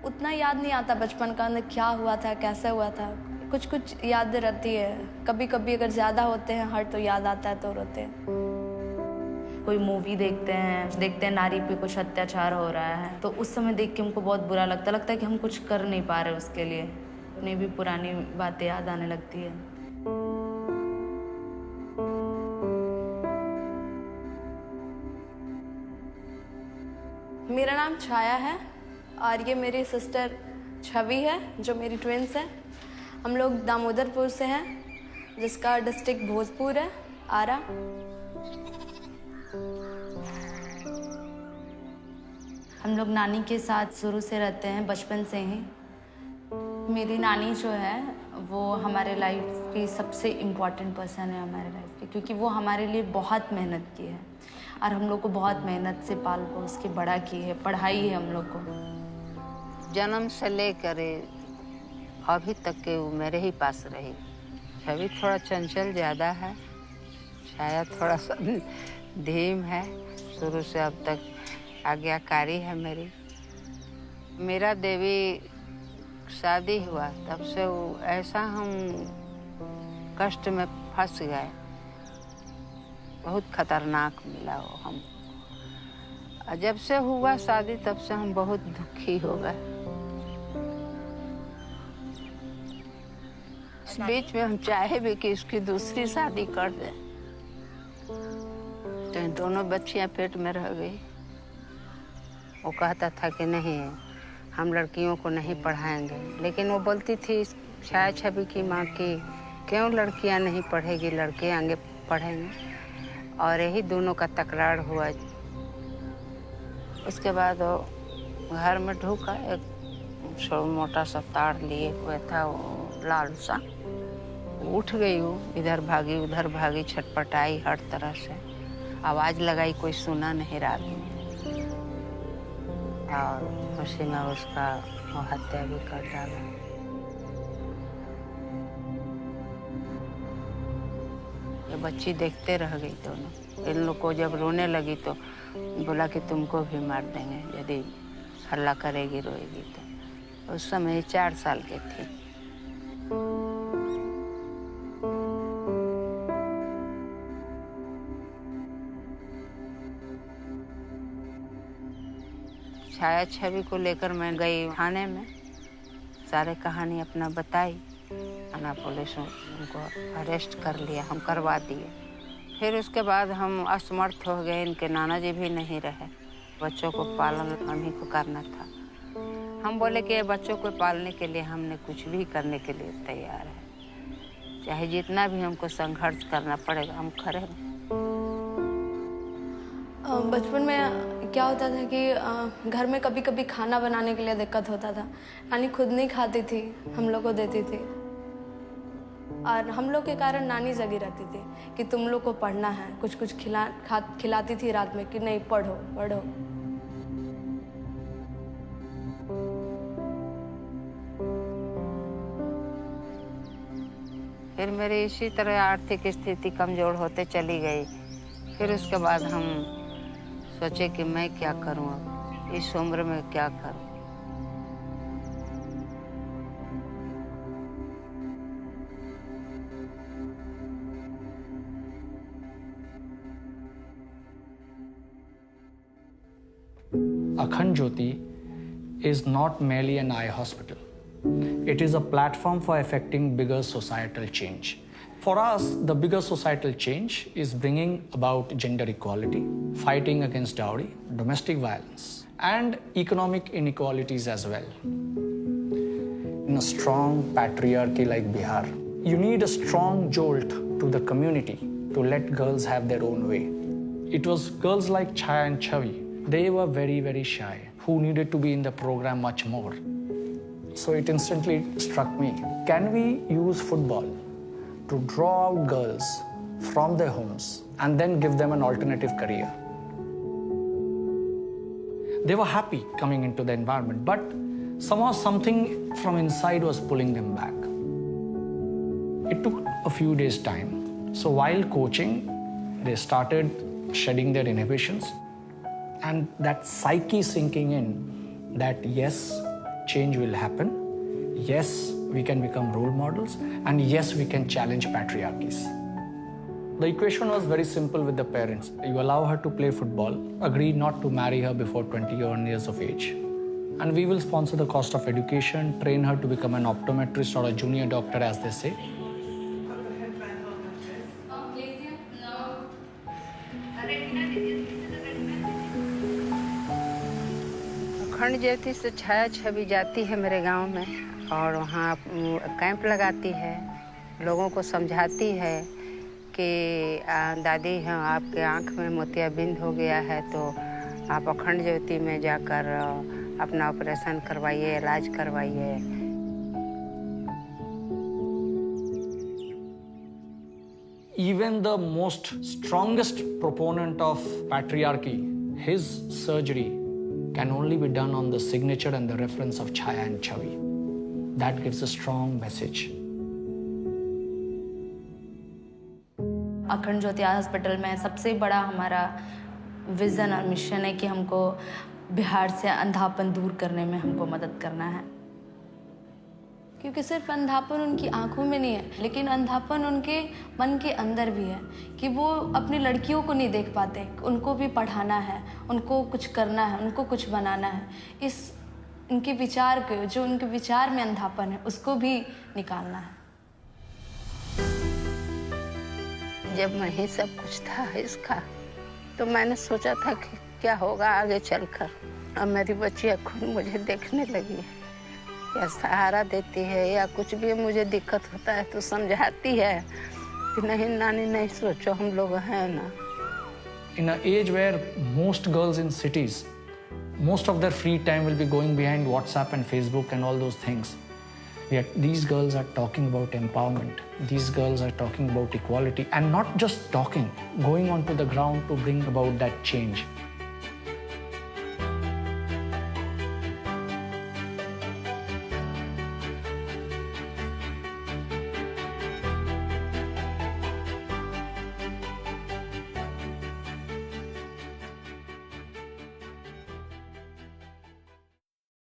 उतना याद नहीं आता बचपन का, अंदर क्या हुआ था, कैसे हुआ था। कुछ कुछ याद रहती है। कभी कभी अगर ज़्यादा होते हैं हर्ट तो याद आता है तो रोते हैं। कोई मूवी देखते हैं नारी पे कुछ अत्याचार हो रहा है तो उस समय देख के हमको बहुत बुरा लगता है कि हम कुछ कर नहीं पा रहे उसके लिए। अपनी भी पुरानी बातें याद आने लगती है। मेरा नाम छाया है और ये मेरी सिस्टर छवि है जो मेरी ट्विंस है। हम लोग दामोदरपुर से हैं जिसका डिस्ट्रिक्ट भोजपुर है, आरा। हम लोग नानी के साथ शुरू से रहते हैं, बचपन से ही। मेरी नानी जो है वो हमारे लाइफ की सबसे इम्पॉर्टेंट पर्सन है हमारे लाइफ की, क्योंकि वो हमारे लिए बहुत मेहनत की है और हम लोग को बहुत मेहनत से पाल पोस के बड़ा की है, पढ़ाई है हम लोग को। जन्म से लेकर अभी तक के वो मेरे ही पास रही। छवि थोड़ा चंचल ज़्यादा है, छाया थोड़ा सा धीम है। शुरू से अब तक आज्ञाकारी है मेरी। मेरा देवी शादी हुआ तब से वो ऐसा हम कष्ट में फंस गए, बहुत खतरनाक मिला वो हम। जब से हुआ शादी तब से हम बहुत दुखी हो गए। इस बीच में हम चाहे भी कि इसकी दूसरी शादी कर दें तो इन दोनों बच्चियां पेट में रह गई। वो कहता था कि नहीं, हम लड़कियों को नहीं पढ़ाएंगे, लेकिन वो बोलती थी छाया छवि की माँ की, क्यों लड़कियां नहीं पढ़ेगी, लड़के आगे पढ़ेंगे। और यही दोनों का तकरार हुआ। उसके बाद वो घर में ढूका, एक मोटा सा तार लिए हुआ था वो लाल सा। उठ गई वो, इधर भागी उधर भागी, छटपटाई हर तरह से, आवाज लगाई, कोई सुना नहीं रात में। और उसी में उसका हत्या भी कर डाला। ये बच्ची देखते रह गई दोनों। इन लोग को जब रोने लगी तो बोला कि तुमको भी मार देंगे यदि हल्ला करेगी, रोएगी तो। उस समय 4 साल की थी। छाया छवि को लेकर मैं गई थाने में, सारे कहानी अपना बताई। थाना पुलिस उनको अरेस्ट कर लिया, हम करवा दिए। फिर उसके बाद हम असमर्थ हो गए, इनके नाना जी भी नहीं रहे। बच्चों को पालन हम ही को करना था। हम बोले कि बच्चों को पालने के लिए हमने कुछ भी करने के लिए तैयार है, चाहे जितना भी हमको संघर्ष करना पड़ेगा हम करेंगे। बचपन में क्या होता था कि घर में कभी कभी खाना बनाने के लिए दिक्कत होता था। नानी खुद नहीं खाती थी, हम लोग को देती थी। और हम लोग के कारण नानी जगी रहती थी कि तुम लोग को पढ़ना है। कुछ कुछ खिलाती थी रात में कि नहीं, पढ़ो पढ़ो। फिर मेरी इसी तरह आर्थिक स्थिति कमजोर होते चली गई। फिर उसके बाद हम सोचे कि मैं क्या करूं, अब इस उम्र में क्या करूं। Akhand Jyoti is not merely an eye hospital. It is a platform for affecting bigger societal change. For us, the bigger societal change is bringing about gender equality, fighting against dowry, domestic violence, and economic inequalities as well. In a strong patriarchy like Bihar, you need a strong jolt to the community to let girls have their own way. It was girls like Chaya and Chavi. They were very, very shy, who needed to be in the program much more. So it instantly struck me, can we use football to draw out girls from their homes and then give them an alternative career? They were happy coming into the environment, but somehow something from inside was pulling them back. It took a few days' time. So while coaching, they started shedding their inhibitions. and that psyche sinking in that yes, change will happen, yes, we can become role models, and yes, we can challenge patriarchies. The equation was very simple with the parents. You allow her to play football, agree not to marry her before 21 years of age, and we will sponsor the cost of education, train her to become an optometrist or a junior doctor, as they say. अखंड ज्योति से छाया छवि जाती है मेरे गांव में और वहाँ camp लगाती है, लोगों को समझाती है कि दादी हाँ आपके आँख में मोतियाबिंद हो गया है तो आप अखंड ज्योति में जाकर अपना ऑपरेशन करवाइए, इलाज करवाइए। Even the most strongest proponent of patriarchy, his surgery can only be done on the signature and the reference of Chaya and Chavi. That gives a strong message. अखंड ज्योति हॉस्पिटल में सबसे बड़ा हमारा विज़न और mission है कि हमको बिहार से अंधापन दूर करने में हमको मदद करना है। क्योंकि सिर्फ अंधापन उनकी आंखों में नहीं है, लेकिन अंधापन उनके मन के अंदर भी है कि वो अपनी लड़कियों को नहीं देख पाते, उनको भी पढ़ाना है, उनको कुछ करना है, उनको कुछ बनाना है। इस उनके विचार को, जो उनके विचार में अंधापन है, उसको भी निकालना है। जब मैं ही सब कुछ था इसका तो मैंने सोचा था कि क्या होगा आगे चलकर। अब मेरी बच्चियाँ खुद मुझे देखने लगी है, या सहारा देती है या कुछ भी मुझे दिक्कत होता है तो समझाती है कि नहीं नानी नहीं सोचो हम लोग हैं ना। In an age where most girls in cities, most of their free time will be going behind WhatsApp and Facebook and all those things. Yet these girls are talking about empowerment. These girls are talking about equality, and not just talking, going onto the ground to bring about that change.